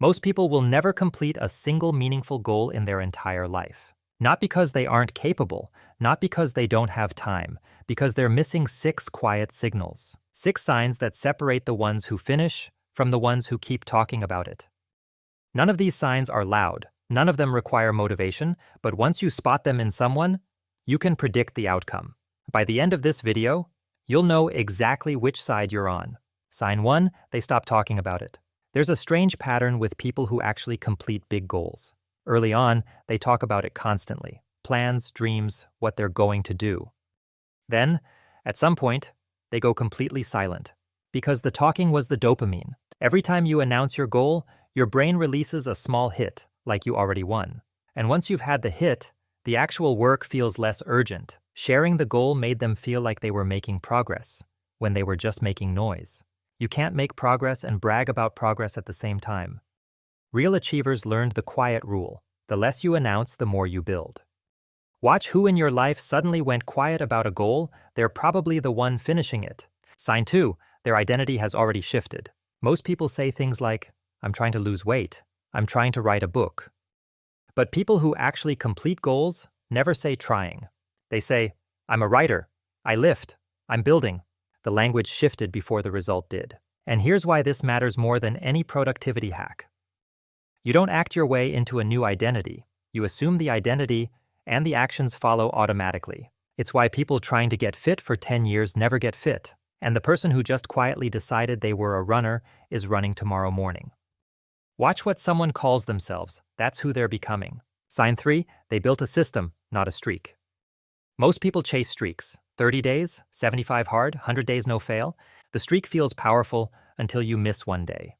Most people will never complete a single meaningful goal in their entire life. Not because they aren't capable, not because they don't have time, because they're missing 6 quiet signals. 6 signs that separate the ones who finish from the ones who keep talking about it. None of these signs are loud, none of them require motivation, but once you spot them in someone, you can predict the outcome. By the end of this video, you'll know exactly which side you're on. Sign 1, they stop talking about it. There's a strange pattern with people who actually complete big goals. Early on, they talk about it constantly. Plans, dreams, what they're going to do. Then, at some point, they go completely silent. Because the talking was the dopamine. Every time you announce your goal, your brain releases a small hit, like you already won. And once you've had the hit, the actual work feels less urgent. Sharing the goal made them feel like they were making progress, when they were just making noise. You can't make progress and brag about progress at the same time. Real achievers learned the quiet rule. The less you announce, the more you build. Watch who in your life suddenly went quiet about a goal. They're probably the one finishing it. Sign 2, their identity has already shifted. Most people say things like, I'm trying to lose weight. I'm trying to write a book. But people who actually complete goals never say trying. They say, I'm a writer. I lift. I'm building. The language shifted before the result did. And here's why this matters more than any productivity hack. You don't act your way into a new identity. You assume the identity, and the actions follow automatically. It's why people trying to get fit for 10 years never get fit, and the person who just quietly decided they were a runner is running tomorrow morning. Watch what someone calls themselves. That's who they're becoming. Sign 3, they built a system, not a streak. Most people chase streaks. 30 days, 75 hard, 100 days no fail. The streak feels powerful until you miss one day.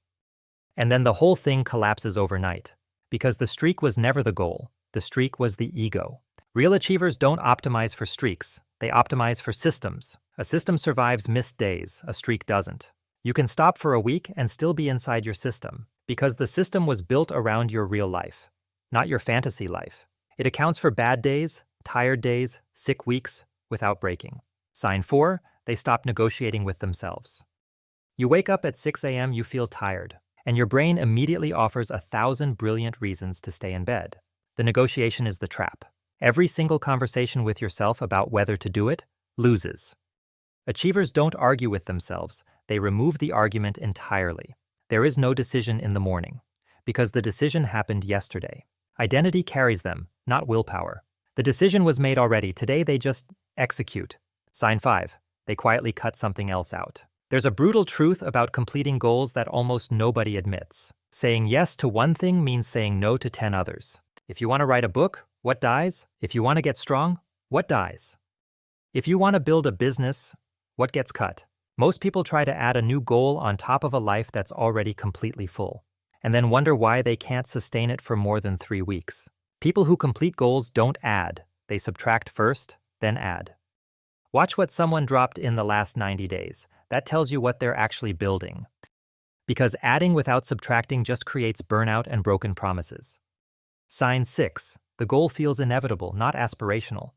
And then the whole thing collapses overnight. Because the streak was never the goal. The streak was the ego. Real achievers don't optimize for streaks. They optimize for systems. A system survives missed days. A streak doesn't. You can stop for a week and still be inside your system. Because the system was built around your real life, not your fantasy life. It accounts for bad days, tired days, sick weeks, without breaking. Sign 4, they stop negotiating with themselves. You wake up at 6 a.m., you feel tired, and your brain immediately offers 1,000 brilliant reasons to stay in bed. The negotiation is the trap. Every single conversation with yourself about whether to do it loses. Achievers don't argue with themselves. They remove the argument entirely. There is no decision in the morning, because the decision happened yesterday. Identity carries them, not willpower. The decision was made already. Today they just execute. Sign 5, they quietly cut something else out. There's a brutal truth about completing goals that almost nobody admits. Saying yes to one thing means saying no to 10 others. If you want to write a book, what dies? If you want to get strong, what dies? If you want to build a business, what gets cut? Most people try to add a new goal on top of a life that's already completely full, and then wonder why they can't sustain it for more than 3 weeks. People who complete goals don't add. They subtract first, then add. Watch what someone dropped in the last 90 days. That tells you what they're actually building. Because adding without subtracting just creates burnout and broken promises. Sign 6, the goal feels inevitable, not aspirational.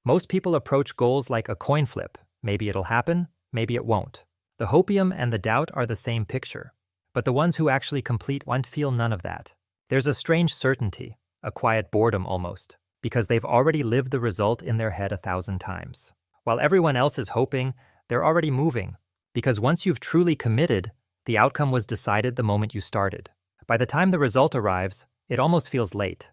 Most people approach goals like a coin flip. Maybe it'll happen. Maybe it won't. The hopium and the doubt are the same picture, but the ones who actually complete one feel none of that. There's a strange certainty, a quiet boredom almost, because they've already lived the result in their head 1,000 times. While everyone else is hoping, they're already moving, because once you've truly committed, the outcome was decided the moment you started. By the time the result arrives, it almost feels late.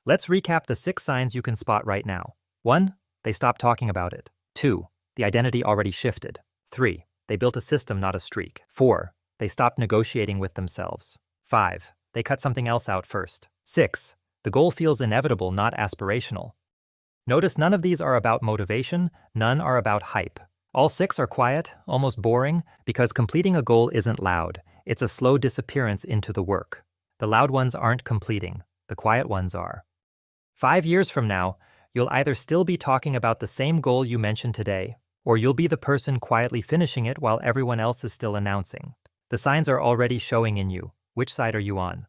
Let's recap the 6 signs you can spot right now. 1, they stop talking about it. 2, the identity already shifted. 3, they built a system, not a streak. 4, they stopped negotiating with themselves. 5, they cut something else out first. 6, the goal feels inevitable, not aspirational. Notice none of these are about motivation, none are about hype. All 6 are quiet, almost boring, because completing a goal isn't loud. It's a slow disappearance into the work. The loud ones aren't completing, the quiet ones are. 5 years from now, you'll either still be talking about the same goal you mentioned today, or you'll be the person quietly finishing it while everyone else is still announcing. The signs are already showing in you. Which side are you on?